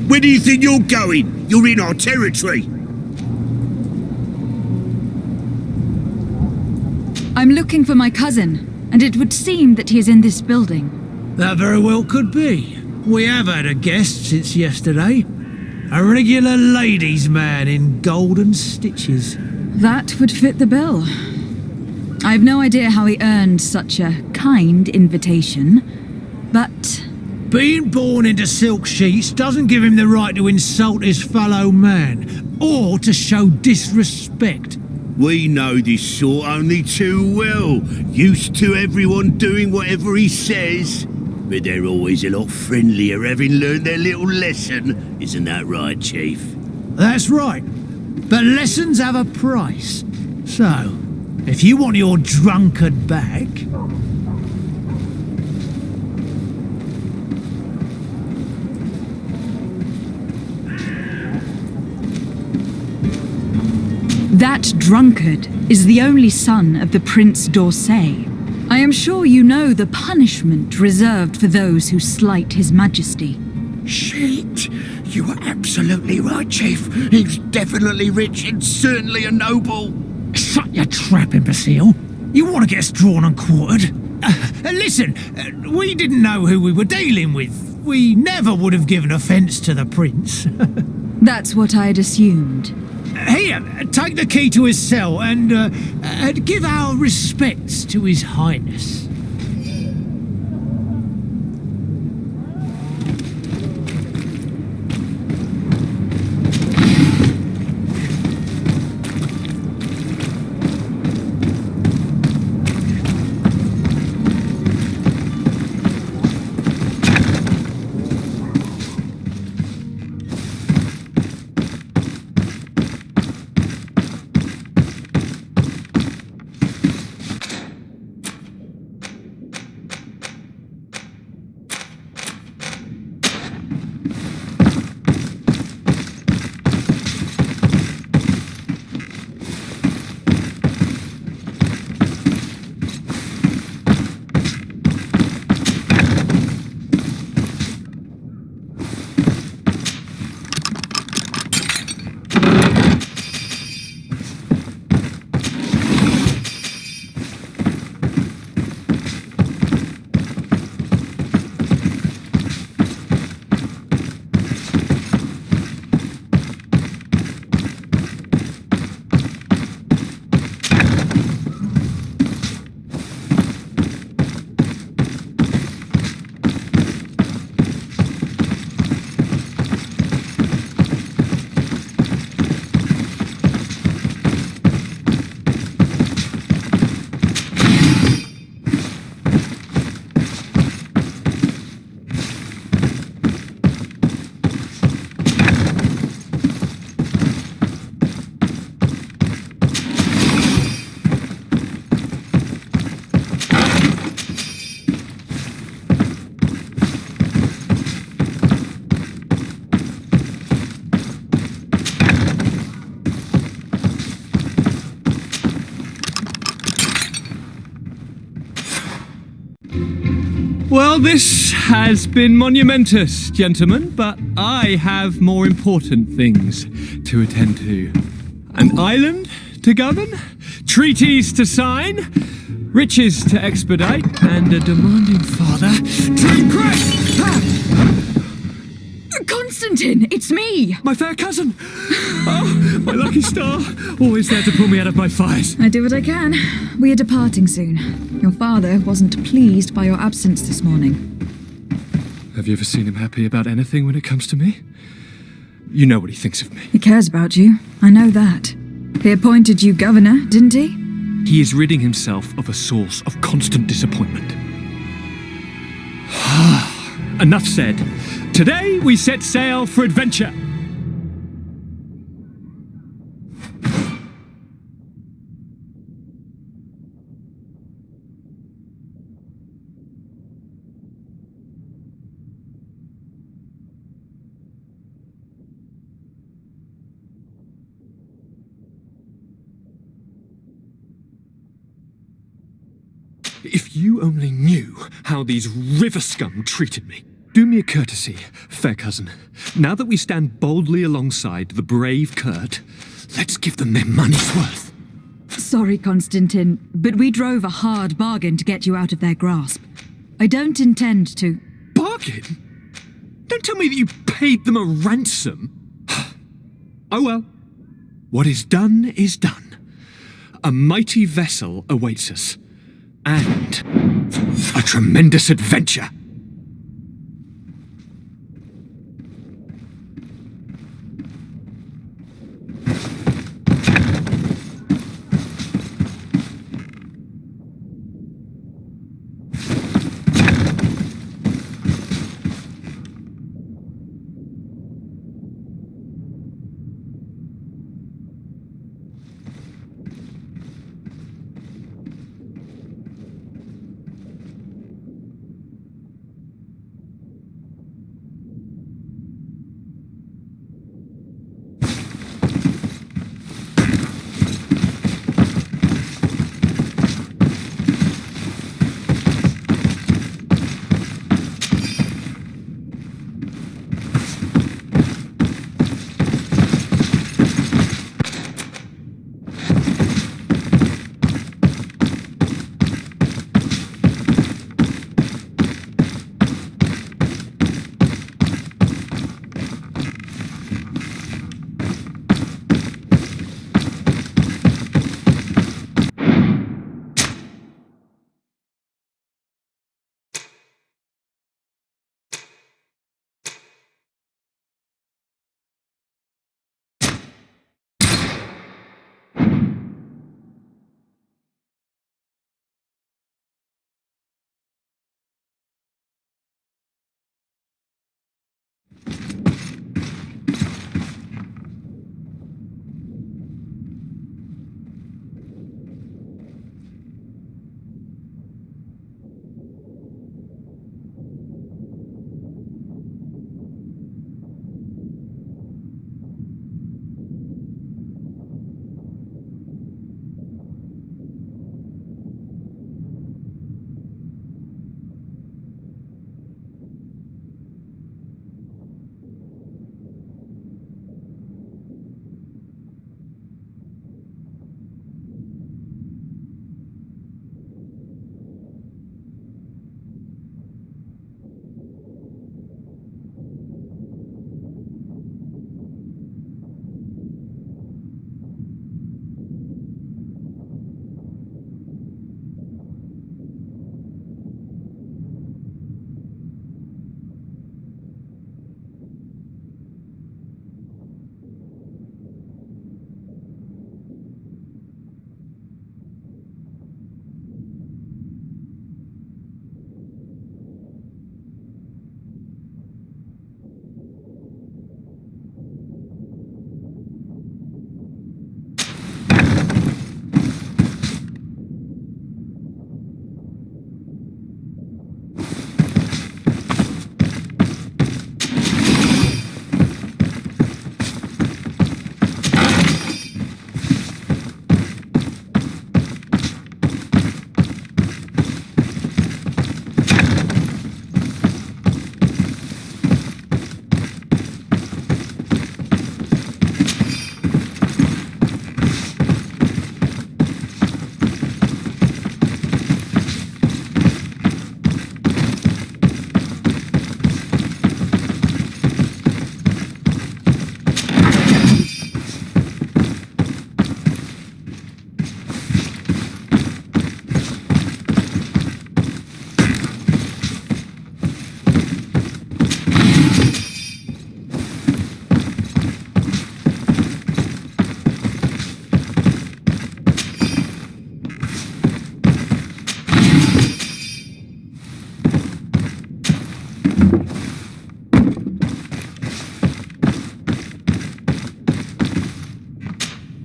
Where do you think you're going? You're in our territory. I'm looking for my cousin, and it would seem that he is in this building. That very well could be. We have had a guest since yesterday. A regular ladies' man in golden stitches. That would fit the bill. I have no idea how he earned such a kind invitation, but... Being born into silk sheets doesn't give him the right to insult his fellow man, or to show disrespect. We know this sort only too well. Used to everyone doing whatever he says. But they're always a lot friendlier having learned their little lesson. Isn't that right, Chief? That's right. But lessons have a price. So, if you want your drunkard back... That drunkard is the only son of the Prince d'Orsay. I am sure you know the punishment reserved for those who slight his majesty. Shit! You are absolutely right, Chief. He's definitely rich and certainly a noble. Shut your trap, imbecile. You want to get us drawn and quartered? Listen, we didn't know who we were dealing with. We never would have given offence to the prince. That's what I'd assumed. Here, take the key to his cell and give our respects to His Highness. Well, this has been monumentous, gentlemen, but I have more important things to attend to. An island to govern, treaties to sign, riches to expedite, and a demanding father to impress! Constantine, it's me! My fair cousin! Oh, my lucky star, always there to pull me out of my fires. I do what I can. We are departing soon. Your father wasn't pleased by your absence this morning. Have you ever seen him happy about anything when it comes to me? You know what he thinks of me. He cares about you. I know that. He appointed you governor, didn't he? He is ridding himself of a source of constant disappointment. Enough said. Today we set sail for adventure. If you only knew how these river scum treated me. Do me a courtesy, fair cousin. Now that we stand boldly alongside the brave Kurt, let's give them their money's worth. Sorry, Constantin, but we drove a hard bargain to get you out of their grasp. I don't intend to... Bargain? Don't tell me that you paid them a ransom. Oh well. What is done is done. A mighty vessel awaits us. And a tremendous adventure.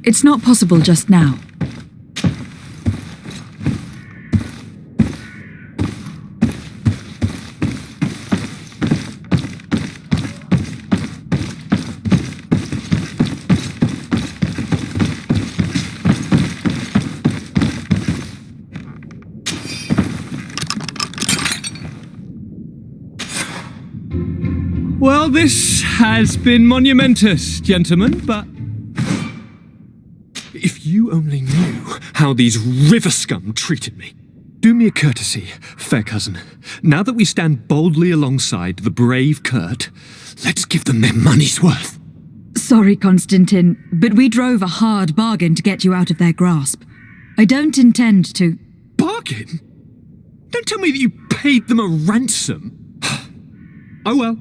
It's not possible just now. Well, this has been monumentous, gentlemen, but if you only knew how these river scum treated me. Do me a courtesy, fair cousin. Now that we stand boldly alongside the brave Kurt, let's give them their money's worth. Sorry, Constantin, but we drove a hard bargain to get you out of their grasp. I don't intend to... Bargain? Don't tell me that you paid them a ransom. Oh well.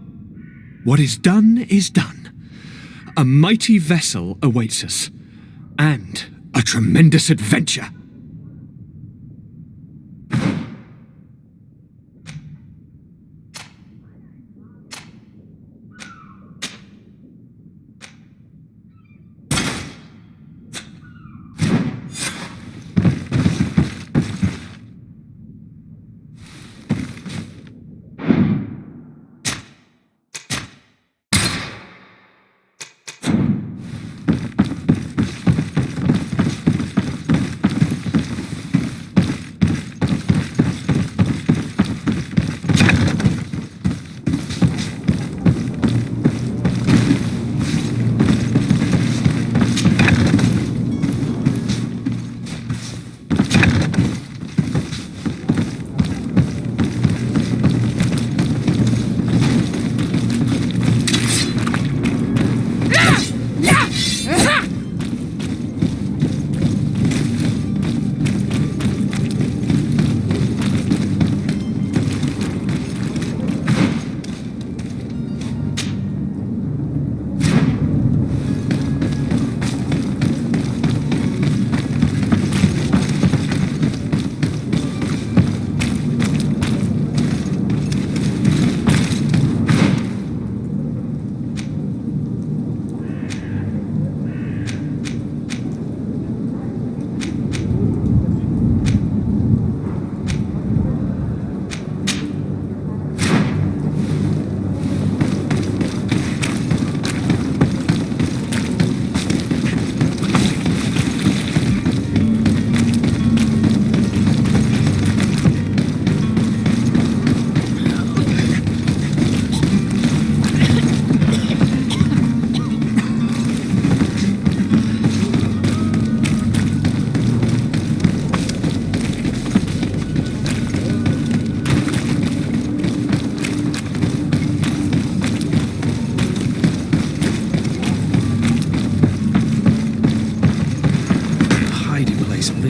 What is done is done. A mighty vessel awaits us. And a tremendous adventure.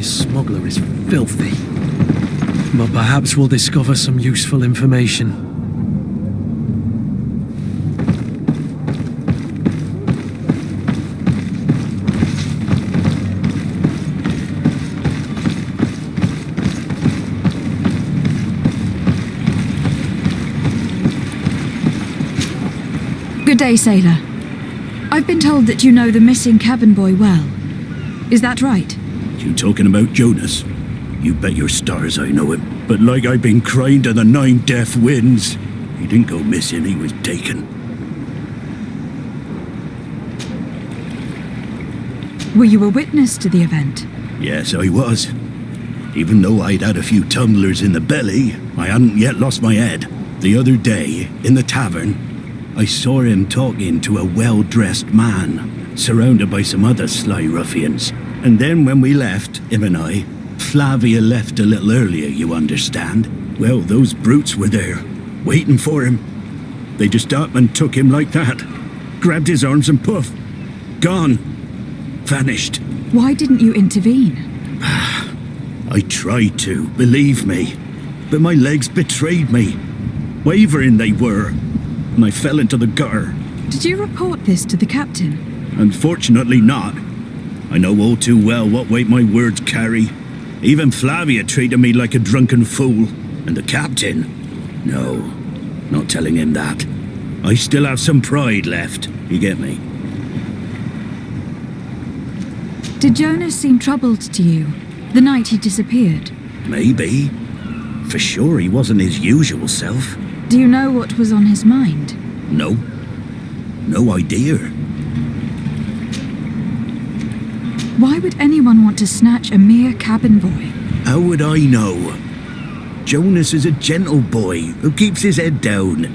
Smuggler is filthy. But perhaps we'll discover some useful information. Good day, sailor. I've been told that you know the missing cabin boy well. Is that right? You talking about Jonas? You bet your stars I know him. But like I've been crying to the 9 death winds, he didn't go missing, he was taken. Were you a witness to the event? Yes, I was. Even though I'd had a few tumblers in the belly, I hadn't yet lost my head. The other day, in the tavern, I saw him talking to a well-dressed man, surrounded by some other sly ruffians. And then when we left, him and I, Flavia left a little earlier, you understand. Well, those brutes were there, waiting for him. They just up and took him like that. Grabbed his arms and poof. Gone. Vanished. Why didn't you intervene? I tried to, believe me. But my legs betrayed me. Wavering they were. And I fell into the gutter. Did you report this to the captain? Unfortunately not. I know all too well what weight my words carry. Even Flavia treated me like a drunken fool. And the captain? No, not telling him that. I still have some pride left, you get me? Did Jonas seem troubled to you the night he disappeared? Maybe. For sure he wasn't his usual self. Do you know what was on his mind? No. No idea. Why would anyone want to snatch a mere cabin boy? How would I know? Jonas is a gentle boy who keeps his head down.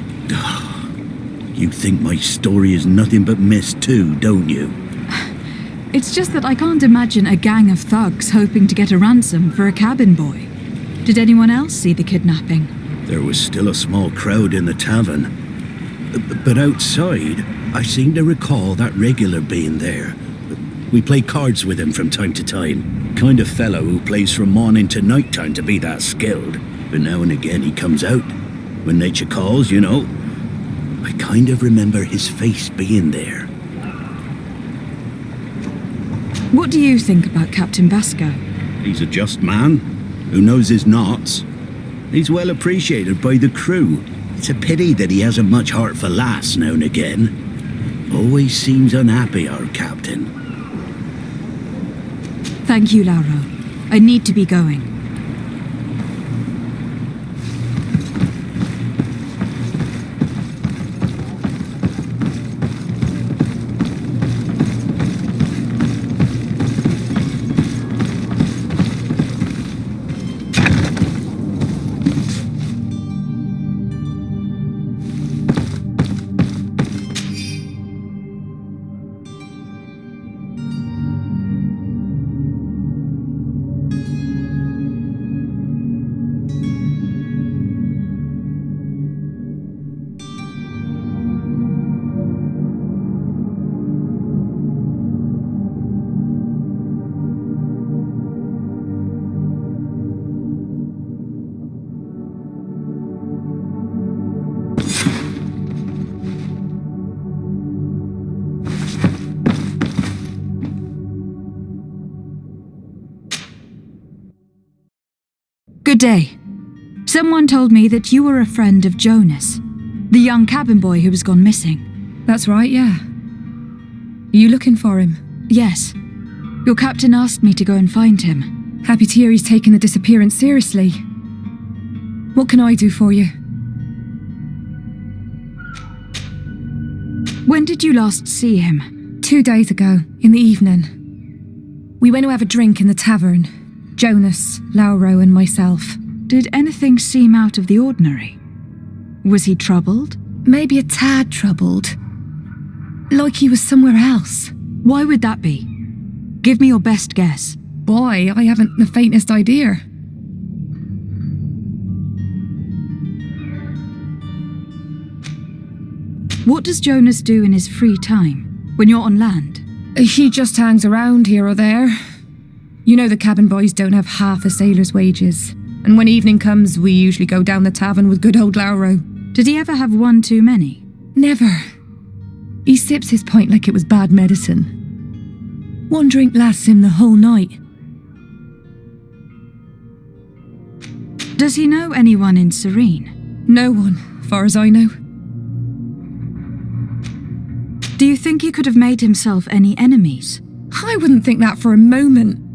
You think my story is nothing but mess too, don't you? It's just that I can't imagine a gang of thugs hoping to get a ransom for a cabin boy. Did anyone else see the kidnapping? There was still a small crowd in the tavern. But outside, I seem to recall that regular being there. We play cards with him from time to time. Kind of fellow who plays from morning to night time to be that skilled. But now and again he comes out. When nature calls, you know. I kind of remember his face being there. What do you think about Captain Vasco? He's a just man who knows his knots. He's well appreciated by the crew. It's a pity that he hasn't much heart for laughs now and again. Always seems unhappy, our captain. Thank you, Lauro. I need to be going. Good day. Someone told me that you were a friend of Jonas, the young cabin boy who has gone missing. That's right, yeah. Are you looking for him? Yes. Your captain asked me to go and find him. Happy to hear he's taken the disappearance seriously. What can I do for you? When did you last see him? 2 days ago, in the evening. We went to have a drink in the tavern. Jonas, Lauro and myself. Did anything seem out of the ordinary? Was he troubled? Maybe a tad troubled. Like he was somewhere else. Why would that be? Give me your best guess. Boy, I haven't the faintest idea. What does Jonas do in his free time, when you're on land? He just hangs around here or there. You know the cabin boys don't have half a sailor's wages. And when evening comes, we usually go down the tavern with good old Lauro. Did he ever have one too many? Never. He sips his pint like it was bad medicine. One drink lasts him the whole night. Does he know anyone in Serene? No one, far as I know. Do you think he could have made himself any enemies? I wouldn't think that for a moment.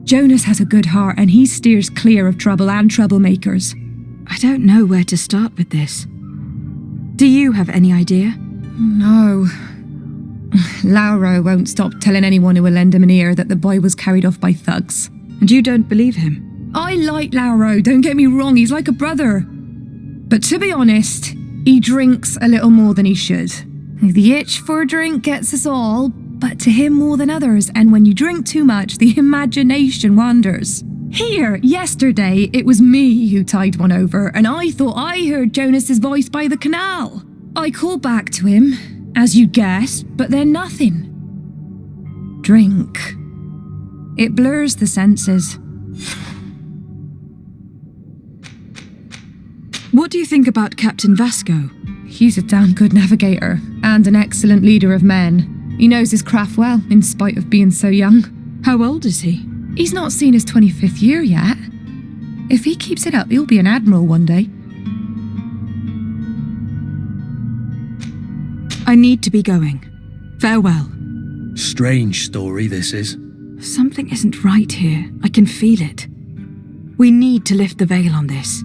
Jonas has a good heart and he steers clear of trouble and troublemakers. I don't know where to start with this. Do you have any idea? No. Lauro won't stop telling anyone who will lend him an ear that the boy was carried off by thugs. And you don't believe him? I like Lauro, don't get me wrong, he's like a brother. But to be honest, he drinks a little more than he should. The itch for a drink gets us all, but to him more than others, and when you drink too much, the imagination wanders. Here, yesterday, it was me who tied one over, and I thought I heard Jonas's voice by the canal. I called back to him, as you guessed, but then nothing. Drink. It blurs the senses. What do you think about Captain Vasco? He's a damn good navigator, and an excellent leader of men. He knows his craft well, in spite of being so young. How old is he? He's not seen his 25th year yet. If he keeps it up, he'll be an admiral one day. I need to be going. Farewell. Strange story, this is. Something isn't right here. I can feel it. We need to lift the veil on this.